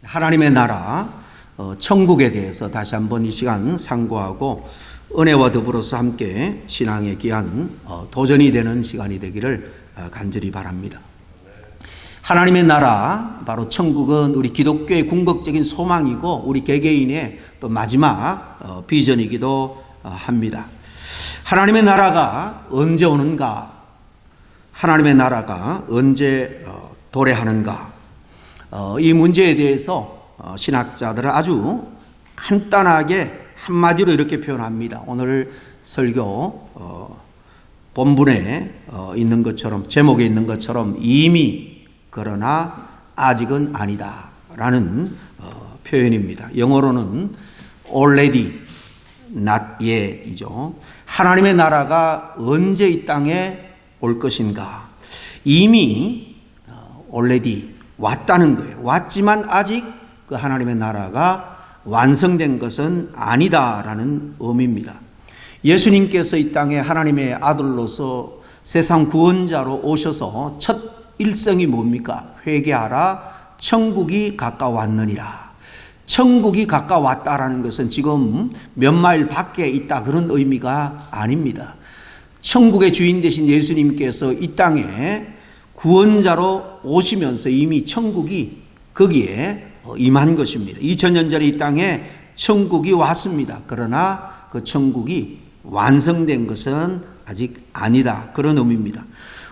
하나님의 나라, 천국에 대해서 다시 한번 이 시간 상고하고 은혜와 더불어서 함께 신앙의 귀한 도전이 되는 시간이 되기를 간절히 바랍니다. 하나님의 나라, 바로 천국은 우리 기독교의 궁극적인 소망이고 우리 개개인의 또 마지막 비전이기도 합니다. 하나님의 나라가 언제 오는가? 하나님의 나라가 언제 도래하는가? 이 문제에 대해서 신학자들은 아주 간단하게 한마디로 이렇게 표현합니다. 오늘 설교 본문에 있는 것처럼, 제목에 있는 것처럼 이미 그러나 아직은 아니다 라는 표현입니다. 영어로는 already not yet 이죠. 하나님의 나라가 언제 이 땅에 올 것인가? 이미 already 왔다는 거예요. 왔지만 아직 그 하나님의 나라가 완성된 것은 아니다라는 의미입니다. 예수님께서 이 땅에 하나님의 아들로서 세상 구원자로 오셔서 첫 일성이 뭡니까? 회개하라, 천국이 가까웠느니라. 천국이 가까웠다라는 것은 지금 몇 마일 밖에 있다 그런 의미가 아닙니다. 천국의 주인 되신 예수님께서 이 땅에 구원자로 오시면서 이미 천국이 거기에 임한 것입니다. 2000년 전에 이 땅에 천국이 왔습니다. 그러나 그 천국이 완성된 것은 아직 아니다. 그런 의미입니다.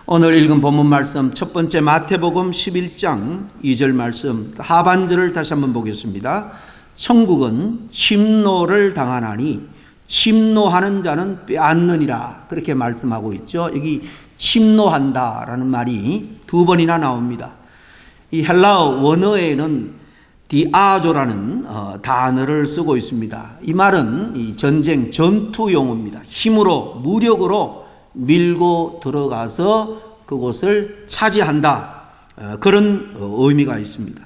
오늘 읽은 본문 말씀 첫 번째 마태복음 11장 2절 말씀 하반절을 다시 한번 보겠습니다. 천국은 침노를 당하나니 침노하는 자는 빼앗느니라. 그렇게 말씀하고 있죠. 여기 침노한다라는 말이 두 번이나 나옵니다. 이 헬라어 원어에는 디아조라는 단어를 쓰고 있습니다. 이 말은 이 전쟁 전투 용어입니다. 힘으로 무력으로 밀고 들어가서 그곳을 차지한다. 그런 의미가 있습니다.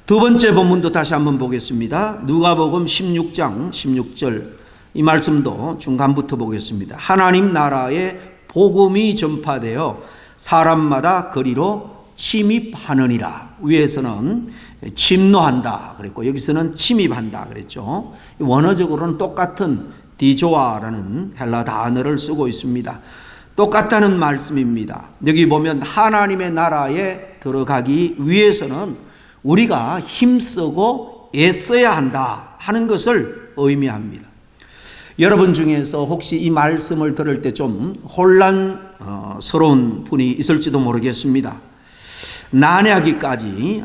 두 번째 본문도 다시 한번 보겠습니다. 누가복음 16장 16절 이 말씀도 중간부터 보겠습니다. 하나님 나라의 복음이 전파되어 사람마다 거리로 침입하느니라. 위에서는 침노한다 그랬고 여기서는 침입한다 그랬죠. 원어적으로는 똑같은 디조아라는 헬라 단어를 쓰고 있습니다. 똑같다는 말씀입니다. 여기 보면 하나님의 나라에 들어가기 위해서는 우리가 힘쓰고 애써야 한다 하는 것을 의미합니다. 여러분 중에서 혹시 이 말씀을 들을 때 좀 혼란스러운 분이 있을지도 모르겠습니다. 난해하기까지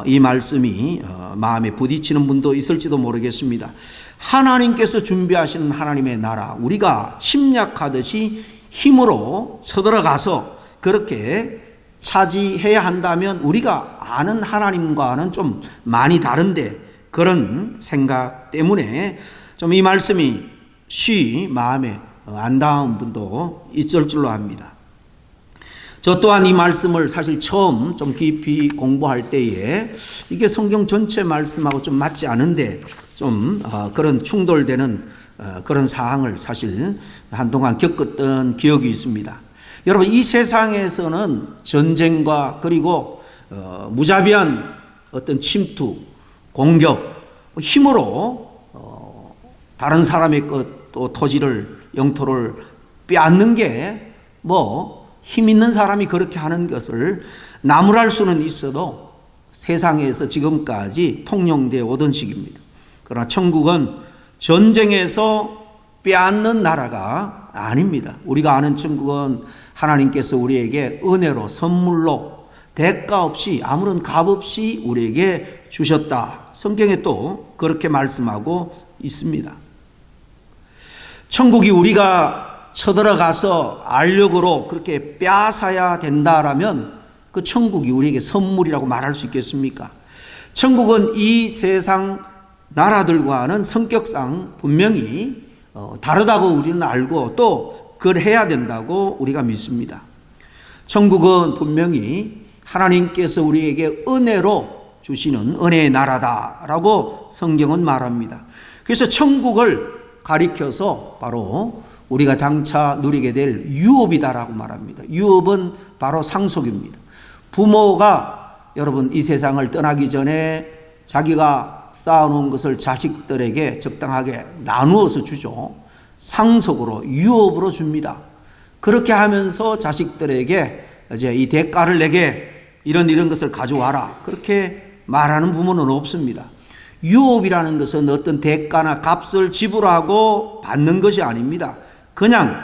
이 말씀이 마음에 부딪히는 분도 있을지도 모르겠습니다. 하나님께서 준비하시는 하나님의 나라, 우리가 침략하듯이 힘으로 쳐들어가서 그렇게 차지해야 한다면 우리가 아는 하나님과는 좀 많이 다른데 그런 생각 때문에 좀 이 말씀이 쉬 마음에 안 닿은 분도 있을 줄로 압니다. 저 또한 이 말씀을 사실 처음 좀 깊이 공부할 때에 이게 성경 전체 말씀하고 좀 맞지 않은데 좀 그런 충돌되는 그런 사항을 사실 한동안 겪었던 기억이 있습니다. 여러분 이 세상에서는 전쟁과 그리고 무자비한 어떤 침투, 공격, 힘으로 다른 사람의 것 또 토지를 영토를 빼앗는 게 힘 있는 사람이 그렇게 하는 것을 나무랄 수는 있어도 세상에서 지금까지 통용되어 오던 식입니다. 그러나 천국은 전쟁에서 빼앗는 나라가 아닙니다. 우리가 아는 천국은 하나님께서 우리에게 은혜로 선물로 대가 없이 아무런 값 없이 우리에게 주셨다. 성경에 또 그렇게 말씀하고 있습니다. 천국이 우리가 쳐들어가서 알력으로 그렇게 빼앗아야 된다라면 그 천국이 우리에게 선물이라고 말할 수 있겠습니까? 천국은 이 세상 나라들과는 성격상 분명히 다르다고 우리는 알고 또 그걸 해야 된다고 우리가 믿습니다. 천국은 분명히 하나님께서 우리에게 은혜로 주시는 은혜의 나라다라고 성경은 말합니다. 그래서 천국을 가리켜서 바로 우리가 장차 누리게 될 유업이다라고 말합니다. 유업은 바로 상속입니다. 부모가 여러분 이 세상을 떠나기 전에 자기가 쌓아놓은 것을 자식들에게 적당하게 나누어서 주죠. 상속으로, 유업으로 줍니다. 그렇게 하면서 자식들에게 이제 이 대가를 내게 이런 것을 가져와라, 그렇게 말하는 부모는 없습니다. 유업이라는 것은 어떤 대가나 값을 지불하고 받는 것이 아닙니다. 그냥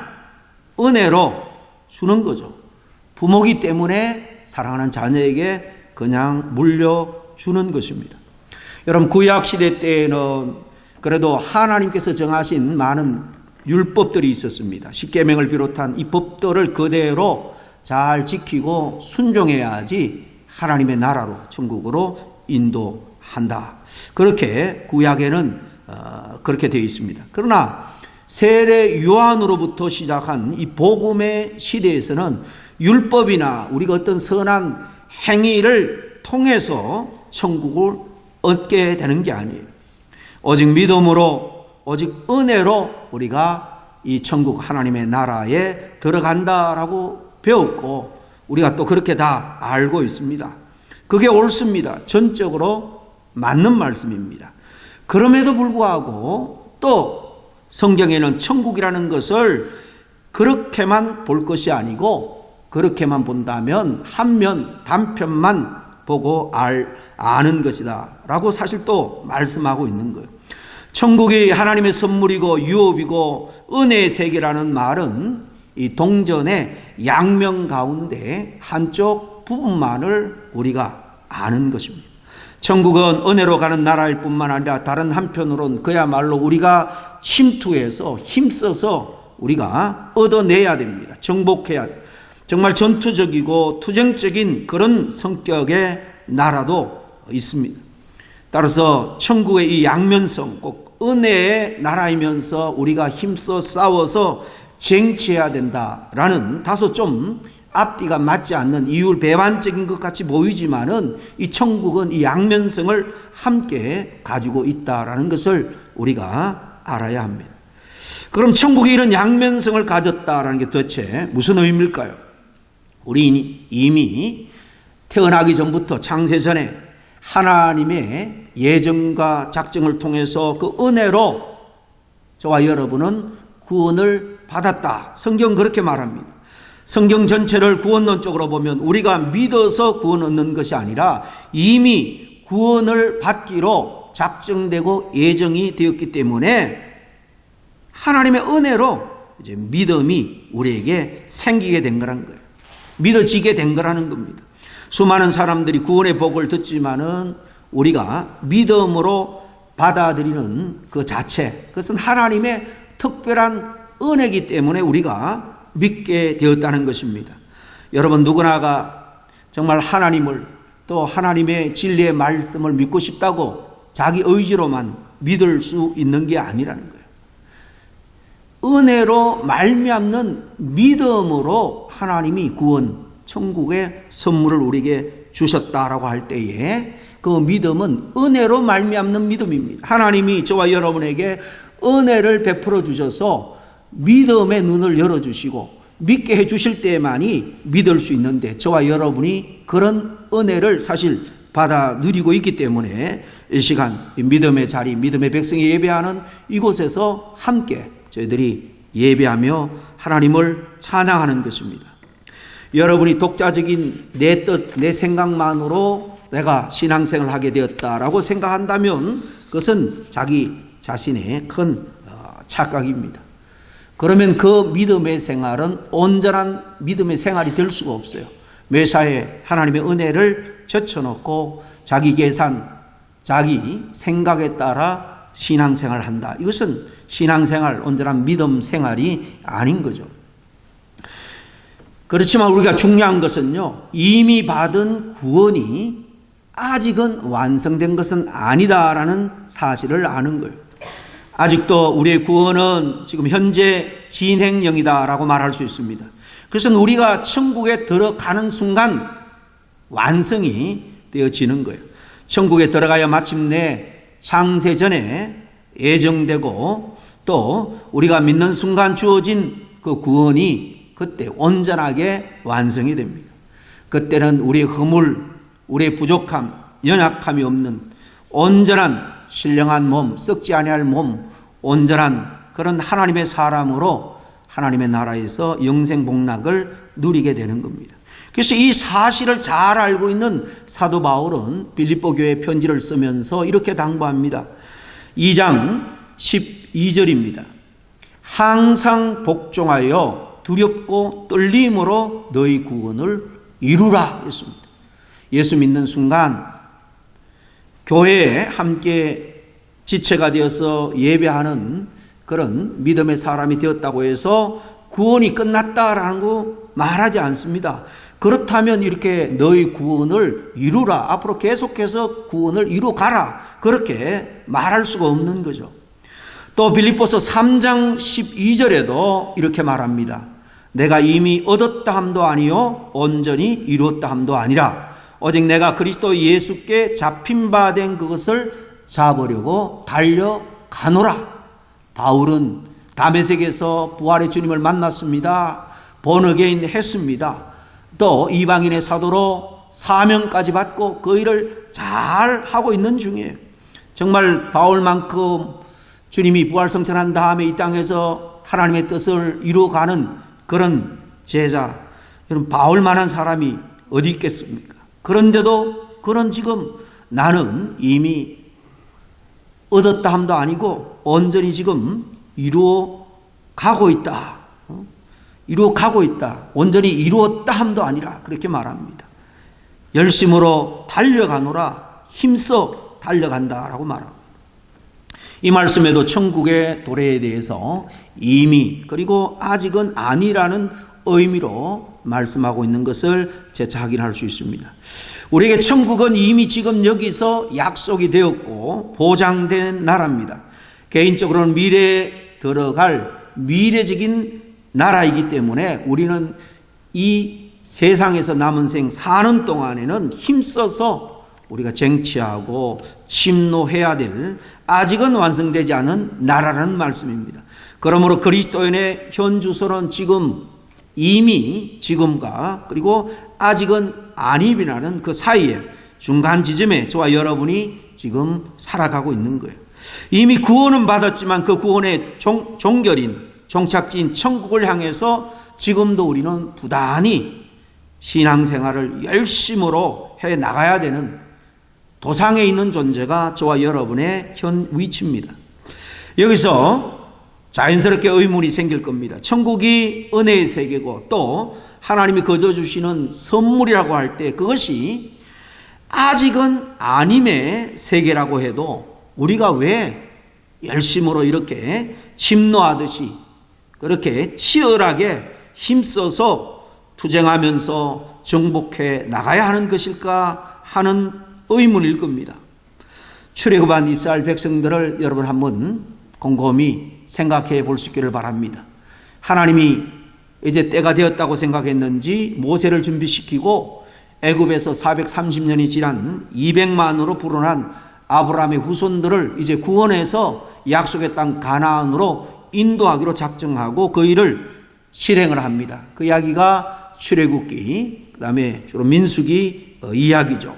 은혜로 주는 거죠. 부모기 때문에 사랑하는 자녀에게 그냥 물려주는 것입니다. 여러분, 구약시대 때에는 그래도 하나님께서 정하신 많은 율법들이 있었습니다. 십계명을 비롯한 이 법들을 그대로 잘 지키고 순종해야지 하나님의 나라로, 천국으로 인도한다. 그렇게 구약에는 그렇게 되어 있습니다. 그러나 세례 요한으로부터 시작한 이 복음의 시대에서는 율법이나 우리가 어떤 선한 행위를 통해서 천국을 얻게 되는 게 아니에요. 오직 믿음으로, 오직 은혜로 우리가 이 천국 하나님의 나라에 들어간다라고 배웠고, 우리가 또 그렇게 다 알고 있습니다. 그게 옳습니다. 전적으로 맞는 말씀입니다. 그럼에도 불구하고 또 성경에는 천국이라는 것을 그렇게만 볼 것이 아니고, 그렇게만 본다면 한면 단편만 보고 아는 것이다 라고 사실 또 말씀하고 있는 거예요. 천국이 하나님의 선물이고 유업이고 은혜의 세계라는 말은 이 동전의 양면 가운데 한쪽 부분만을 우리가 아는 것입니다. 천국은 은혜로 가는 나라일 뿐만 아니라 다른 한편으로는 그야말로 우리가 침투해서 힘써서 우리가 얻어내야 됩니다. 정복해야 돼요. 정말 전투적이고 투쟁적인 그런 성격의 나라도 있습니다. 따라서 천국의 이 양면성, 꼭 은혜의 나라이면서 우리가 힘써 싸워서 쟁취해야 된다라는 다소 좀 앞뒤가 맞지 않는 이율배반적인 것 같이 보이지만은 이 천국은 이 양면성을 함께 가지고 있다라는 것을 우리가 알아야 합니다. 그럼 천국이 이런 양면성을 가졌다라는 게 도대체 무슨 의미일까요? 우리 이미 태어나기 전부터 창세 전에 하나님의 예정과 작정을 통해서 그 은혜로 저와 여러분은 구원을 받았다. 성경 그렇게 말합니다. 성경 전체를 구원론적으로 보면 우리가 믿어서 구원 얻는 것이 아니라 이미 구원을 받기로 작정되고 예정이 되었기 때문에 하나님의 은혜로 이제 믿음이 우리에게 생기게 된 거란 거예요. 믿어지게 된 거라는 겁니다. 수많은 사람들이 구원의 복을 듣지만은 우리가 믿음으로 받아들이는 그 자체, 그것은 하나님의 특별한 은혜이기 때문에 우리가 믿게 되었다는 것입니다. 여러분, 누구나가 정말 하나님을, 또 하나님의 진리의 말씀을 믿고 싶다고 자기 의지로만 믿을 수 있는 게 아니라는 거예요. 은혜로 말미암는 믿음으로 하나님이 구원, 천국의 선물을 우리에게 주셨다라고 할 때에 그 믿음은 은혜로 말미암는 믿음입니다. 하나님이 저와 여러분에게 은혜를 베풀어 주셔서 믿음의 눈을 열어주시고 믿게 해주실 때만이 믿을 수 있는데, 저와 여러분이 그런 은혜를 사실 받아 누리고 있기 때문에 이 시간 믿음의 자리, 믿음의 백성이 예배하는 이곳에서 함께 저희들이 예배하며 하나님을 찬양하는 것입니다. 여러분이 독자적인 내 뜻, 내 생각만으로 내가 신앙생활을 하게 되었다라고 생각한다면 그것은 자기 자신의 큰 착각입니다. 그러면 그 믿음의 생활은 온전한 믿음의 생활이 될 수가 없어요. 매사에 하나님의 은혜를 젖혀놓고 자기 계산, 자기 생각에 따라 신앙생활을 한다. 이것은 신앙생활, 온전한 믿음 생활이 아닌 거죠. 그렇지만 우리가 중요한 것은요, 이미 받은 구원이 아직은 완성된 것은 아니다라는 사실을 아는 거예요. 아직도 우리의 구원은 지금 현재 진행형이다라고 말할 수 있습니다. 그래서 우리가 천국에 들어가는 순간 완성이 되어지는 거예요. 천국에 들어가야 마침내 창세 전에 예정되고 또 우리가 믿는 순간 주어진 그 구원이 그때 온전하게 완성이 됩니다. 그때는 우리의 허물, 우리의 부족함, 연약함이 없는 온전한 신령한 몸, 썩지 아니할 몸, 온전한 그런 하나님의 사람으로 하나님의 나라에서 영생 복락을 누리게 되는 겁니다. 그래서 이 사실을 잘 알고 있는 사도 바울은 빌립보 교회에 편지를 쓰면서 이렇게 당부합니다. 2장 12절입니다. 항상 복종하여 두렵고 떨림으로 너희 구원을 이루라 했습니다. 예수 믿는 순간 교회에 함께 지체가 되어서 예배하는 그런 믿음의 사람이 되었다고 해서 구원이 끝났다라는 거 말하지 않습니다. 그렇다면 이렇게 너희 구원을 이루라, 앞으로 계속해서 구원을 이루가라, 그렇게 말할 수가 없는 거죠. 또 빌립보서 3장 12절에도 이렇게 말합니다. 내가 이미 얻었다 함도 아니요 온전히 이루었다 함도 아니라 오직 내가 그리스도 예수께 잡힌 바 된 그것을 잡으려고 달려가노라. 바울은 다메섹에서 부활의 주님을 만났습니다. 본어게인 했습니다. 또 이방인의 사도로 사명까지 받고 그 일을 잘 하고 있는 중이에요. 정말 바울만큼 주님이 부활성천한 다음에 이 땅에서 하나님의 뜻을 이루어가는 그런 제자, 여러분 바울만한 사람이 어디 있겠습니까? 그런데도 그런 지금 나는 이미 얻었다 함도 아니고 온전히 지금 이루어 가고 있다. 이루어 가고 있다. 온전히 이루었다 함도 아니라 그렇게 말합니다. 열심으로 달려가노라, 힘써 달려간다라고 말합니다. 이 말씀에도 천국의 도래에 대해서 이미 그리고 아직은 아니라는 의미로 말씀하고 있는 것을 재차 확인할 수 있습니다. 우리에게 천국은 이미 지금 여기서 약속이 되었고 보장된 나라입니다. 개인적으로는 미래에 들어갈 미래적인 나라이기 때문에 우리는 이 세상에서 남은 생 사는 동안에는 힘써서 우리가 쟁취하고 침노해야 될 아직은 완성되지 않은 나라라는 말씀입니다. 그러므로 그리스도인의 현 주소는 지금 이미 지금과 그리고 아직은 아님이라는 그 사이에 중간 지점에 저와 여러분이 지금 살아가고 있는 거예요. 이미 구원은 받았지만 그 구원의 종결인 종착지인 천국을 향해서 지금도 우리는 부단히 신앙생활을 열심으로 해 나가야 되는 도상에 있는 존재가 저와 여러분의 현 위치입니다. 여기서 자연스럽게 의문이 생길 겁니다. 천국이 은혜의 세계고 또 하나님이 거저 주시는 선물이라고 할 때 그것이 아직은 아님의 세계라고 해도 우리가 왜 열심으로 이렇게 침노하듯이 그렇게 치열하게 힘써서 투쟁하면서 정복해 나가야 하는 것일까 하는 의문일 겁니다. 출애굽한 이스라엘 백성들을 여러분 한번 곰곰이 생각해 볼 수 있기를 바랍니다. 하나님이 이제 때가 되었다고 생각했는지 모세를 준비시키고 애굽에서 430년이 지난 200만으로 불어난 아브라함의 후손들을 이제 구원해서 약속의 땅 가나안으로 인도하기로 작정하고 그 일을 실행을 합니다. 그 이야기가 출애굽기, 그 다음에 주로 민수기 이야기죠.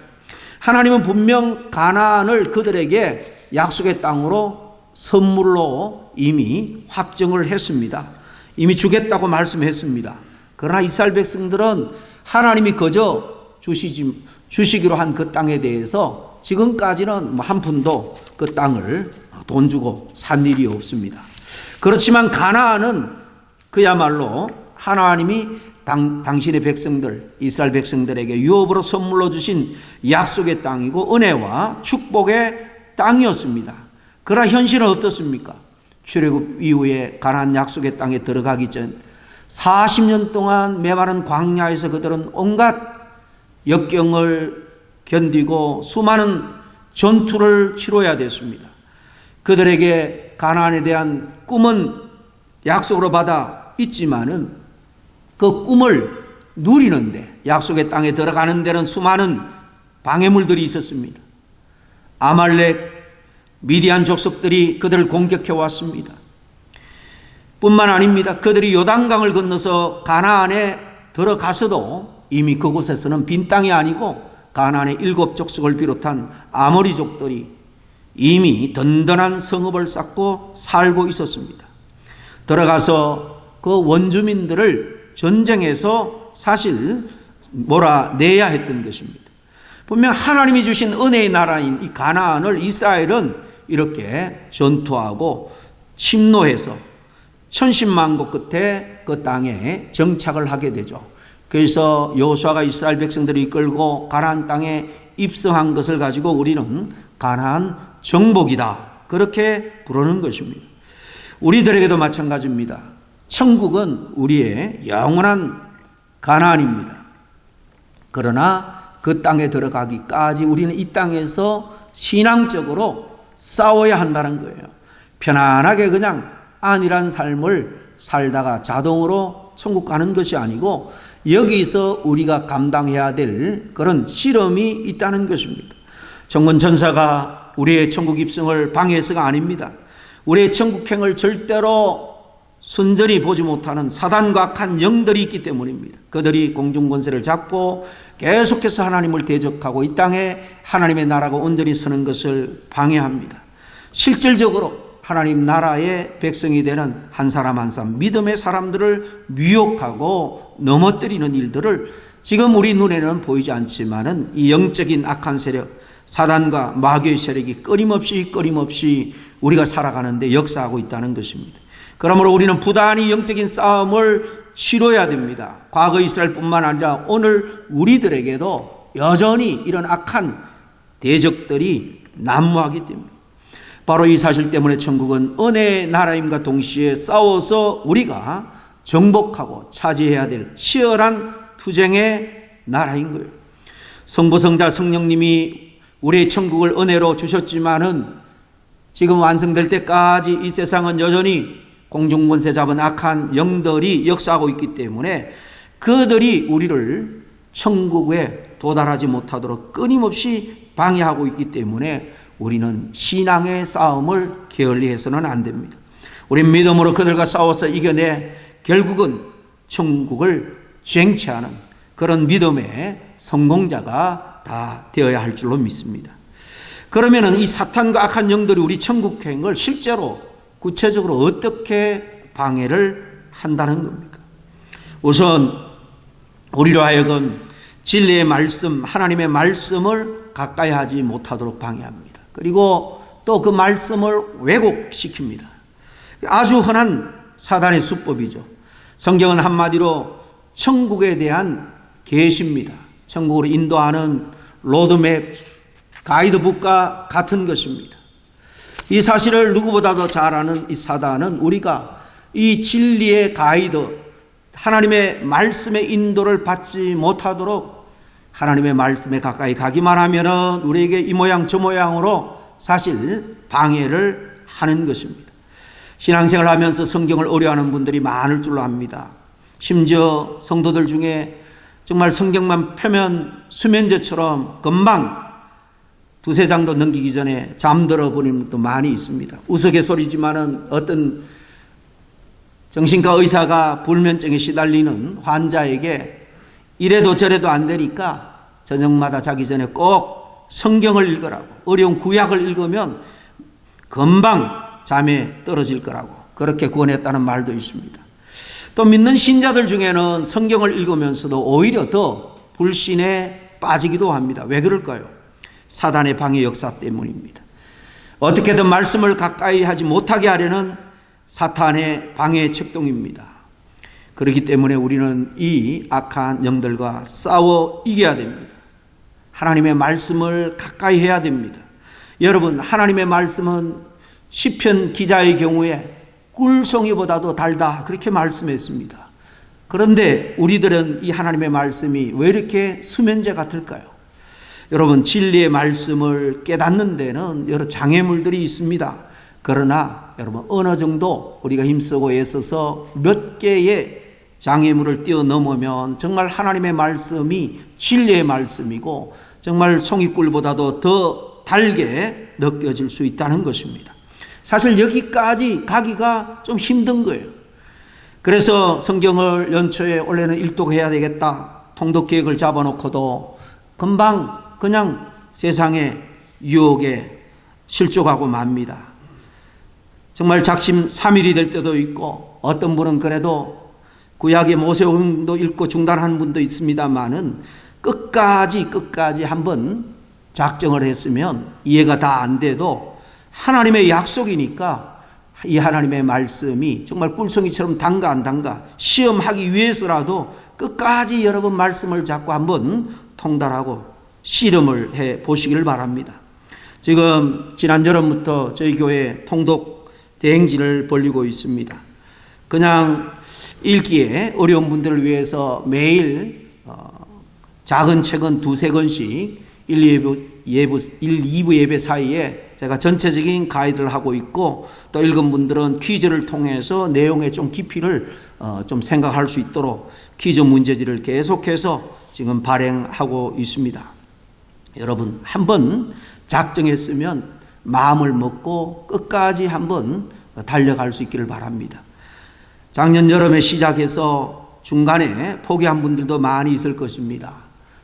하나님은 분명 가나안을 그들에게 약속의 땅으로 선물로 이미 확정을 했습니다. 이미 주겠다고 말씀했습니다. 그러나 이스라엘 백성들은 하나님이 거저 주시기로 한 그 땅에 대해서 지금까지는 한 푼도 그 땅을 돈 주고 산 일이 없습니다. 그렇지만 가나안은 그야말로 하나님이 당신의 백성들, 이스라엘 백성들에게 유업으로 선물로 주신 약속의 땅이고 은혜와 축복의 땅이었습니다. 그러나 현실은 어떻습니까? 출애굽 이후에 가나안 약속의 땅에 들어가기 전 40년 동안 메마른 광야에서 그들은 온갖 역경을 견디고 수많은 전투를 치러야 됐습니다. 그들에게 가나안에 대한 꿈은 약속으로 받아 있지만은 그 꿈을 누리는데 약속의 땅에 들어가는 데는 수많은 방해물들이 있었습니다. 아말렉, 미디안 족속들이 그들을 공격해 왔습니다. 뿐만 아닙니다. 그들이 요단강을 건너서 가나안에 들어가서도 이미 그곳에서는 빈 땅이 아니고 가나안의 7 족속을 비롯한 아모리족들이 이미 든든한 성읍을 쌓고 살고 있었습니다. 들어가서 그 원주민들을 전쟁에서 사실 몰아내야 했던 것입니다. 분명 하나님이 주신 은혜의 나라인 이 가나안을 이스라엘은 이렇게 전투하고 침노해서 천신만고 끝에 그 땅에 정착을 하게 되죠. 그래서 여호수아가 이스라엘 백성들을 이끌고 가나안 땅에 입성한 것을 가지고 우리는 가나안 정복이다, 그렇게 부르는 것입니다. 우리들에게도 마찬가지입니다. 천국은 우리의 영원한 가나안입니다. 그러나 그 땅에 들어가기까지 우리는 이 땅에서 신앙적으로 싸워야 한다는 거예요. 편안하게 그냥 안일한 삶을 살다가 자동으로 천국 가는 것이 아니고 여기서 우리가 감당해야 될 그런 실험이 있다는 것입니다. 천군 천사가 우리의 천국 입성을 방해해서가 아닙니다. 우리의 천국행을 절대로 순전히 보지 못하는 사단과 악한 영들이 있기 때문입니다. 그들이 공중권세를 잡고 계속해서 하나님을 대적하고 이 땅에 하나님의 나라가 온전히 서는 것을 방해합니다. 실질적으로 하나님 나라의 백성이 되는 한 사람 한 사람, 믿음의 사람들을 미혹하고 넘어뜨리는 일들을 지금 우리 눈에는 보이지 않지만은 이 영적인 악한 세력, 사단과 마귀의 세력이 끊임없이 우리가 살아가는데 역사하고 있다는 것입니다. 그러므로 우리는 부단히 영적인 싸움을 치러야 됩니다. 과거 이스라엘뿐만 아니라 오늘 우리들에게도 여전히 이런 악한 대적들이 난무하기 때문에, 바로 이 사실 때문에 천국은 은혜의 나라임과 동시에 싸워서 우리가 정복하고 차지해야 될 치열한 투쟁의 나라인 거예요. 성부, 성자, 성령님이 우리의 천국을 은혜로 주셨지만은 지금 완성될 때까지 이 세상은 여전히 공중권세 잡은 악한 영들이 역사하고 있기 때문에 그들이 우리를 천국에 도달하지 못하도록 끊임없이 방해하고 있기 때문에 우리는 신앙의 싸움을 게을리해서는 안 됩니다. 우린 믿음으로 그들과 싸워서 이겨내 결국은 천국을 쟁취하는 그런 믿음의 성공자가 다 되어야 할 줄로 믿습니다. 그러면은 이 사탄과 악한 영들이 우리 천국행을 실제로 구체적으로 어떻게 방해를 한다는 겁니까? 우선 우리로 하여금 진리의 말씀, 하나님의 말씀을 가까이 하지 못하도록 방해합니다. 그리고 또 그 말씀을 왜곡시킵니다. 아주 흔한 사단의 수법이죠. 성경은 한마디로 천국에 대한 계시입니다. 천국으로 인도하는 로드맵, 가이드북과 같은 것입니다. 이 사실을 누구보다도 잘 아는 이 사단은 우리가 이 진리의 가이드, 하나님의 말씀의 인도를 받지 못하도록 하나님의 말씀에 가까이 가기만 하면은 우리에게 이 모양 저 모양으로 사실 방해를 하는 것입니다. 신앙생활을 하면서 성경을 어려워하는 분들이 많을 줄로 압니다. 심지어 성도들 중에 정말 성경만 펴면 수면제처럼 금방 두세 장도 넘기기 전에 잠들어 버리는 것도 많이 있습니다. 우스갯소리지만은 어떤 정신과 의사가 불면증에 시달리는 환자에게 이래도 저래도 안 되니까 저녁마다 자기 전에 꼭 성경을 읽으라고, 어려운 구약을 읽으면 금방 잠에 떨어질 거라고 그렇게 권했다는 말도 있습니다. 또 믿는 신자들 중에는 성경을 읽으면서도 오히려 더 불신에 빠지기도 합니다. 왜 그럴까요? 사단의 방해 역사 때문입니다. 어떻게든 말씀을 가까이 하지 못하게 하려는 사탄의 방해 책동입니다. 그렇기 때문에 우리는 이 악한 영들과 싸워 이겨야 됩니다. 하나님의 말씀을 가까이 해야 됩니다. 여러분, 하나님의 말씀은 시편 기자의 경우에 꿀송이보다도 달다 그렇게 말씀했습니다. 그런데 우리들은 이 하나님의 말씀이 왜 이렇게 수면제 같을까요? 여러분, 진리의 말씀을 깨닫는 데는 여러 장애물들이 있습니다. 그러나 여러분, 어느 정도 우리가 힘쓰고 애써서 몇 개의 장애물을 뛰어넘으면 정말 하나님의 말씀이 진리의 말씀이고 정말 송이꿀보다도 더 달게 느껴질 수 있다는 것입니다. 사실 여기까지 가기가 좀 힘든 거예요. 그래서 성경을 연초에 올해는 일독해야 되겠다 통독 계획을 잡아놓고도 금방 그냥 세상의 유혹에 실족하고 맙니다. 정말 작심 3일이 될 때도 있고 어떤 분은 그래도 구약의 모세오경도 읽고 중단한 분도 있습니다만은 끝까지 한번 작정을 했으면 이해가 다 안 돼도 하나님의 약속이니까 이 하나님의 말씀이 정말 꿀송이처럼 담가 시험하기 위해서라도 끝까지 여러분 말씀을 잡고 한번 통달하고 실험을 해 보시기를 바랍니다. 지금 지난 여름부터 저희 교회 통독 대행진을 벌이고 있습니다. 그냥 읽기에 어려운 분들을 위해서 매일 작은 책은 2-3권씩 1, 2부 예배 사이에 제가 전체적인 가이드를 하고 있고 또 읽은 분들은 퀴즈를 통해서 내용의 좀 깊이를 좀 생각할 수 있도록 퀴즈 문제지를 계속해서 지금 발행하고 있습니다. 여러분 한번 작정했으면 마음을 먹고 끝까지 한번 달려갈 수 있기를 바랍니다. 작년 여름에 시작해서 중간에 포기한 분들도 많이 있을 것입니다.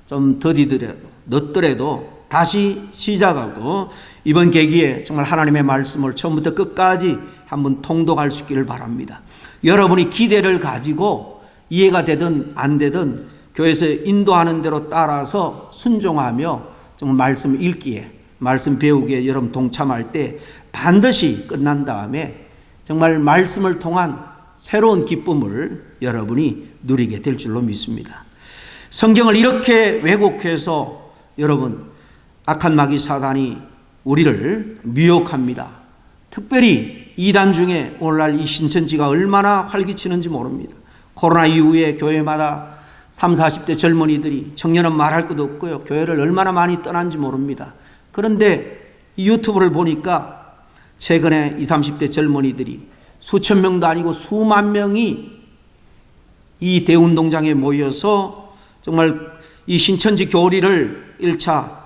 좀 더디더라도 늦더라도 다시 시작하고 이번 계기에 정말 하나님의 말씀을 처음부터 끝까지 한번 통독할 수 있기를 바랍니다. 여러분이 기대를 가지고 이해가 되든 안 되든 교회에서 인도하는 대로 따라서 순종하며 정말 말씀 읽기에 말씀 배우기에 여러분 동참할 때 반드시 끝난 다음에 정말 말씀을 통한 새로운 기쁨을 여러분이 누리게 될 줄로 믿습니다. 성경을 이렇게 왜곡해서 여러분 악한 마귀 사단이 우리를 미혹합니다. 특별히 이단 중에 오늘날 이 신천지가 얼마나 활기치는지 모릅니다. 코로나 이후에 교회마다 30-40대 젊은이들이 청년은 말할 것도 없고요. 교회를 얼마나 많이 떠난지 모릅니다. 그런데 이 유튜브를 보니까 최근에 20-30대 젊은이들이 수천 명도 아니고 수만 명이 이 대운동장에 모여서 정말 이 신천지 교리를 1차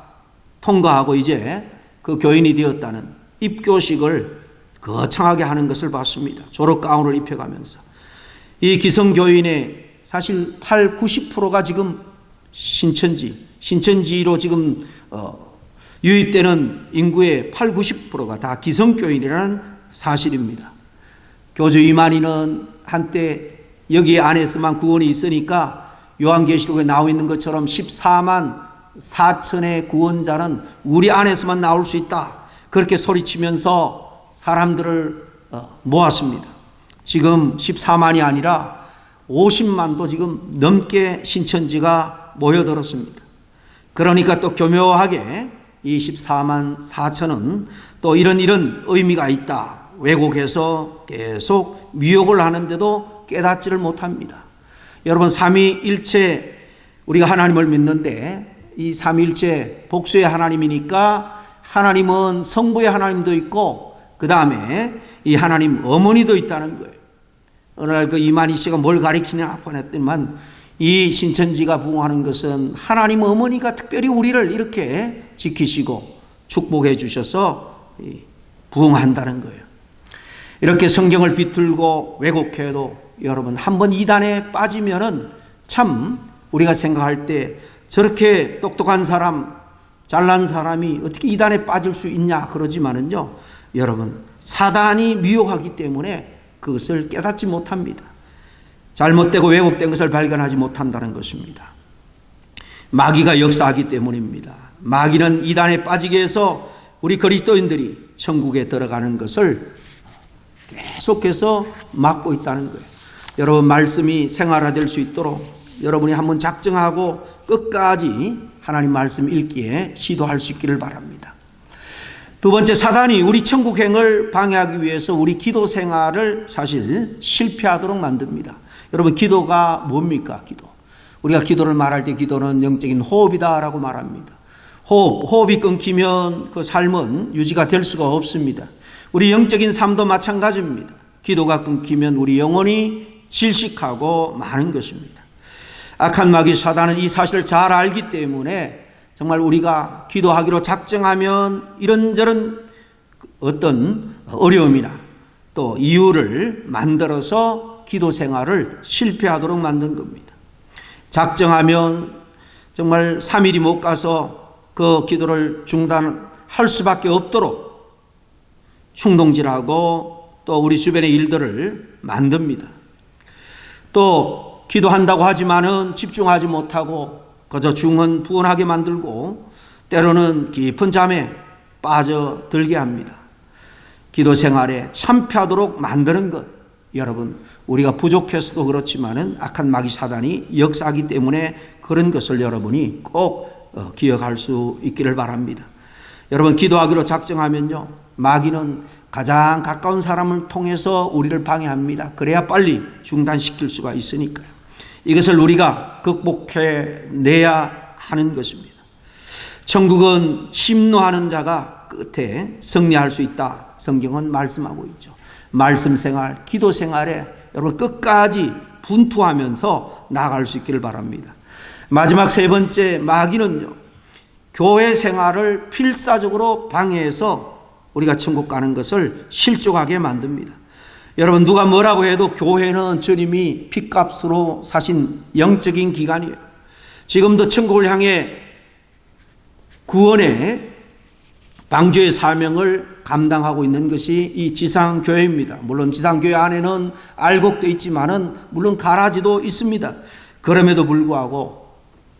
통과하고 이제 그 교인이 되었다는 입교식을 거창하게 하는 것을 봤습니다. 졸업 가운을 입혀가면서 이 기성교인의 사실 80-90%가 지금 신천지로 지금 유입되는 인구의 80-90%가 다 기성교인이라는 사실입니다. 교주 이만희는 한때 여기 안에서만 구원이 있으니까 요한계시록에 나와 있는 것처럼 14만 4천의 구원자는 우리 안에서만 나올 수 있다. 그렇게 소리치면서 사람들을 모았습니다. 지금 14만이 아니라 50만도 지금 넘게 신천지가 모여들었습니다. 그러니까 또 교묘하게 이 14만 4천은 또 이런 의미가 있다. 왜곡해서 계속 미혹을 하는데도 깨닫지를 못합니다. 여러분 삼위일체 우리가 하나님을 믿는데 이 삼위일체 복수의 하나님이니까 하나님은 성부의 하나님도 있고 그 다음에 이 하나님 어머니도 있다는 거예요. 어느 날 그 이만희 씨가 뭘 가리키냐 했더니만 이 신천지가 부흥하는 것은 하나님 어머니가 특별히 우리를 이렇게 지키시고 축복해 주셔서 부흥한다는 거예요. 이렇게 성경을 비틀고 왜곡해도 여러분 한번 이단에 빠지면은 참 우리가 생각할 때 저렇게 똑똑한 사람, 잘난 사람이 어떻게 이단에 빠질 수 있냐 그러지만은요, 여러분 사단이 미혹하기 때문에 그것을 깨닫지 못합니다. 잘못되고 왜곡된 것을 발견하지 못한다는 것입니다. 마귀가 역사하기 때문입니다. 마귀는 이단에 빠지게 해서 우리 그리스도인들이 천국에 들어가는 것을 계속해서 막고 있다는 거예요. 여러분 말씀이 생활화될 수 있도록 여러분이 한번 작정하고 끝까지 하나님 말씀 읽기에 시도할 수 있기를 바랍니다. 두 번째, 사단이 우리 천국행을 방해하기 위해서 우리 기도 생활을 사실 실패하도록 만듭니다. 여러분 기도가 뭡니까? 기도. 우리가 기도를 말할 때 기도는 영적인 호흡이다라고 말합니다. 호흡이 끊기면 그 삶은 유지가 될 수가 없습니다. 우리 영적인 삶도 마찬가지입니다. 기도가 끊기면 우리 영혼이 질식하고 마는 것입니다. 악한 마귀 사단은 이 사실을 잘 알기 때문에 정말 우리가 기도하기로 작정하면 이런저런 어떤 어려움이나 또 이유를 만들어서 기도 생활을 실패하도록 만든 겁니다. 작정하면 정말 3일이 못 가서 그 기도를 중단할 수밖에 없도록 충동질하고 또 우리 주변의 일들을 만듭니다. 또 기도한다고 하지만은 집중하지 못하고 그저 중언부언하게 만들고 때로는 깊은 잠에 빠져들게 합니다. 기도 생활에 참패하도록 만드는 것, 여러분 우리가 부족해서도 그렇지만은 악한 마귀 사단이 역사하기 때문에 그런 것을 여러분이 꼭 기억할 수 있기를 바랍니다. 여러분 기도하기로 작정하면요, 마귀는 가장 가까운 사람을 통해서 우리를 방해합니다. 그래야 빨리 중단시킬 수가 있으니까요. 이것을 우리가 극복해내야 하는 것입니다. 천국은 심노하는 자가 끝에 승리할 수 있다, 성경은 말씀하고 있죠. 말씀 생활, 기도 생활에 여러분 끝까지 분투하면서 나아갈 수 있기를 바랍니다. 마지막 세 번째, 마귀는요, 교회 생활을 필사적으로 방해해서 우리가 천국 가는 것을 실족하게 만듭니다. 여러분 누가 뭐라고 해도 교회는 주님이 핏값으로 사신 영적인 기관이에요. 지금도 천국을 향해 구원의 방주의 사명을 감당하고 있는 것이 이 지상교회입니다. 물론 지상교회 안에는 알곡도 있지만은 물론 가라지도 있습니다. 그럼에도 불구하고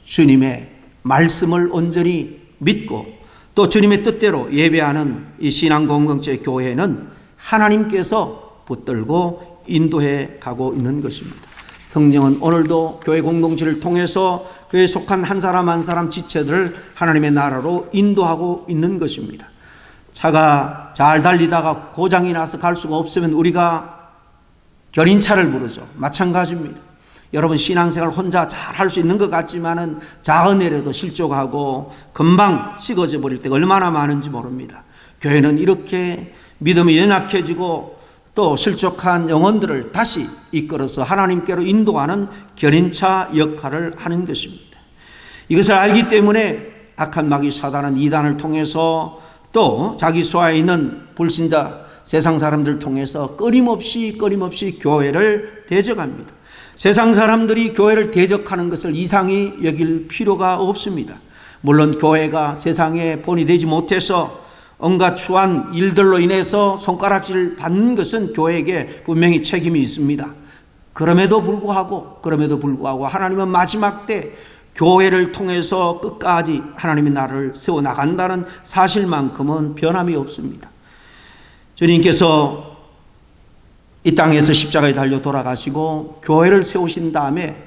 주님의 말씀을 온전히 믿고 또 주님의 뜻대로 예배하는 이 신앙 공동체 교회는 하나님께서 붙들고 인도해 가고 있는 것입니다. 성령은 오늘도 교회 공동체를 통해서 교회에 속한 한 사람 한 사람 지체들을 하나님의 나라로 인도하고 있는 것입니다. 차가 잘 달리다가 고장이 나서 갈 수가 없으면 우리가 견인차를 부르죠. 마찬가지입니다. 여러분 신앙생활 혼자 잘 할 수 있는 것 같지만은 작은 일에도 실족하고 금방 식어져 버릴 때가 얼마나 많은지 모릅니다. 교회는 이렇게 믿음이 연약해지고 또 실족한 영혼들을 다시 이끌어서 하나님께로 인도하는 견인차 역할을 하는 것입니다. 이것을 알기 때문에 악한 마귀 사단은 이단을 통해서 또 자기 소화에 있는 불신자 세상 사람들을 통해서 끊임없이 교회를 대적합니다. 세상 사람들이 교회를 대적하는 것을 이상히 여길 필요가 없습니다. 물론 교회가 세상에 본이 되지 못해서 온갖 추한 일들로 인해서 손가락질 받는 것은 교회에게 분명히 책임이 있습니다. 그럼에도 불구하고 하나님은 마지막 때 교회를 통해서 끝까지 하나님의 나라를 세워나간다는 사실만큼은 변함이 없습니다. 주님께서 이 땅에서 십자가에 달려 돌아가시고 교회를 세우신 다음에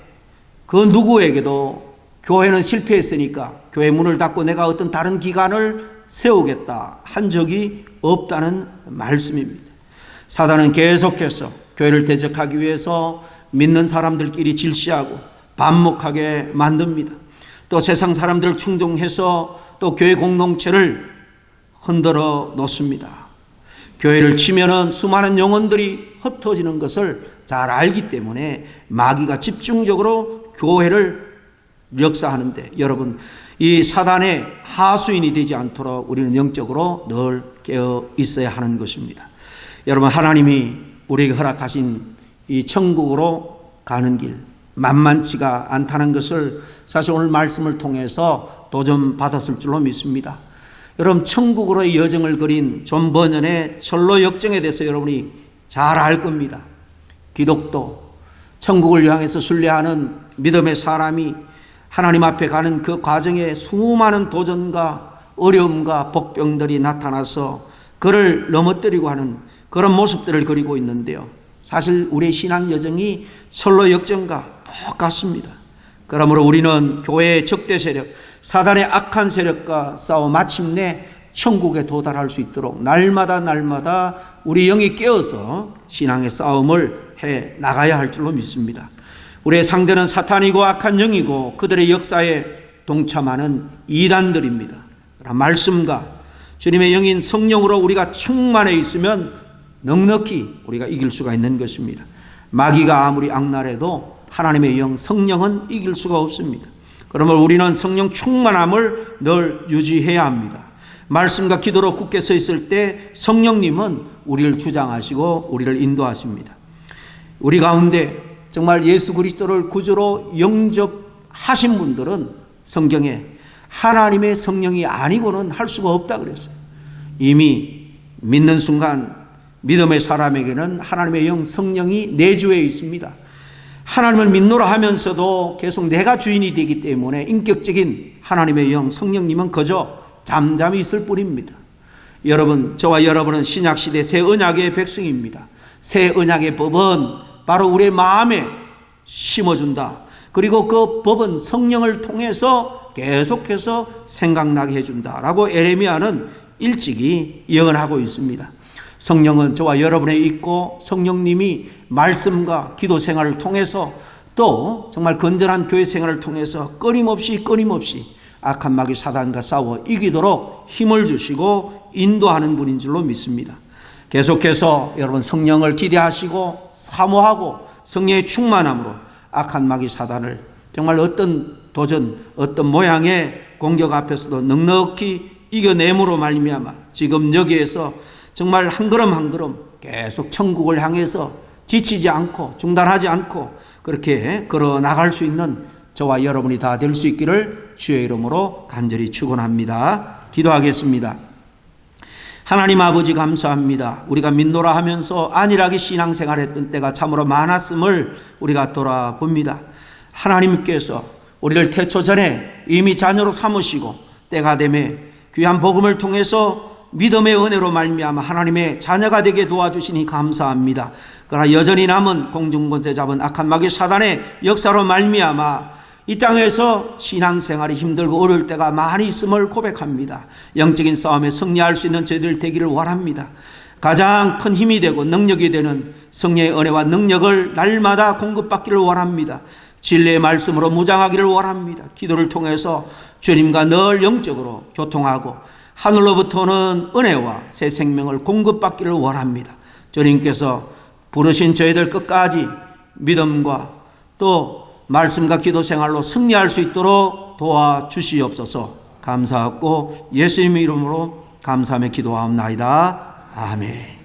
그 누구에게도 교회는 실패했으니까 교회 문을 닫고 내가 어떤 다른 기관을 세우겠다 한 적이 없다는 말씀입니다. 사단은 계속해서 교회를 대적하기 위해서 믿는 사람들끼리 질시하고 반목하게 만듭니다. 또 세상 사람들을 충동해서 또 교회 공동체를 흔들어 놓습니다. 교회를 치면은 수많은 영혼들이 흩어지는 것을 잘 알기 때문에 마귀가 집중적으로 교회를 역사하는데 여러분 이 사단의 하수인이 되지 않도록 우리는 영적으로 늘 깨어 있어야 하는 것입니다. 여러분 하나님이 우리에게 허락하신 이 천국으로 가는 길 만만치가 않다는 것을 사실 오늘 말씀을 통해서 도전 받았을 줄로 믿습니다. 여러분 천국으로의 여정을 그린 존 버년의 철로 역정에 대해서 여러분이 잘 알 겁니다. 기독도 천국을 향해서 순례하는 믿음의 사람이 하나님 앞에 가는 그 과정에 수많은 도전과 어려움과 복병들이 나타나서 그를 넘어뜨리고 하는 그런 모습들을 그리고 있는데요. 사실 우리의 신앙 여정이 철로 역정과 똑같습니다. 그러므로 우리는 교회의 적대 세력, 사단의 악한 세력과 싸워 마침내 천국에 도달할 수 있도록 날마다 우리 영이 깨어서 신앙의 싸움을 해 나가야 할 줄로 믿습니다. 우리의 상대는 사탄이고 악한 영이고 그들의 역사에 동참하는 이단들입니다. 말씀과 주님의 영인 성령으로 우리가 충만해 있으면 넉넉히 우리가 이길 수가 있는 것입니다. 마귀가 아무리 악랄해도 하나님의 영 성령은 이길 수가 없습니다. 그러므로 우리는 성령 충만함을 늘 유지해야 합니다. 말씀과 기도로 굳게 서 있을 때 성령님은 우리를 주장하시고 우리를 인도하십니다. 우리 가운데 정말 예수 그리스도를 구주로 영접하신 분들은 성경에 하나님의 성령이 아니고는 할 수가 없다 그랬어요. 이미 믿는 순간 믿음의 사람에게는 하나님의 영 성령이 내주해 있습니다. 하나님을 믿노라 하면서도 계속 내가 주인이 되기 때문에 인격적인 하나님의 영 성령님은 그저 잠잠히 있을 뿐입니다. 여러분, 저와 여러분은 신약시대 새 언약의 백성입니다. 새 언약의 법은 바로 우리의 마음에 심어준다. 그리고 그 법은 성령을 통해서 계속해서 생각나게 해준다라고 에레미야는 일찍이 예언하고 있습니다. 성령은 저와 여러분에 있고 성령님이 말씀과 기도 생활을 통해서 또 정말 건전한 교회 생활을 통해서 끊임없이 악한 마귀 사단과 싸워 이기도록 힘을 주시고 인도하는 분인 줄로 믿습니다. 계속해서 여러분 성령을 기대하시고 사모하고 성령의 충만함으로 악한 마귀 사단을 정말 어떤 도전, 어떤 모양의 공격 앞에서도 넉넉히 이겨냄으로 말미암아 지금 여기에서 정말 한 걸음 한 걸음 계속 천국을 향해서 지치지 않고 중단하지 않고 그렇게 걸어 나갈 수 있는 저와 여러분이 다 될 수 있기를 주의 이름으로 간절히 축원합니다. 기도하겠습니다. 하나님 아버지 감사합니다. 우리가 믿노라 하면서 안일하게 신앙생활했던 때가 참으로 많았음을 우리가 돌아봅니다. 하나님께서 우리를 태초 전에 이미 자녀로 삼으시고 때가 되매 귀한 복음을 통해서 믿음의 은혜로 말미암아 하나님의 자녀가 되게 도와주시니 감사합니다. 그러나 여전히 남은 공중권세 잡은 악한 마귀 사단의 역사로 말미암아 이 땅에서 신앙생활이 힘들고 어려울 때가 많이 있음을 고백합니다. 영적인 싸움에 승리할 수 있는 저희들 되기를 원합니다. 가장 큰 힘이 되고 능력이 되는 성령의 은혜와 능력을 날마다 공급받기를 원합니다. 진리의 말씀으로 무장하기를 원합니다. 기도를 통해서 주님과 늘 영적으로 교통하고 하늘로부터는 은혜와 새 생명을 공급받기를 원합니다. 주님께서 부르신 저희들 끝까지 믿음과 또 말씀과 기도 생활로 승리할 수 있도록 도와주시옵소서. 감사하고 예수님의 이름으로 감사하며 기도하옵나이다. 아멘.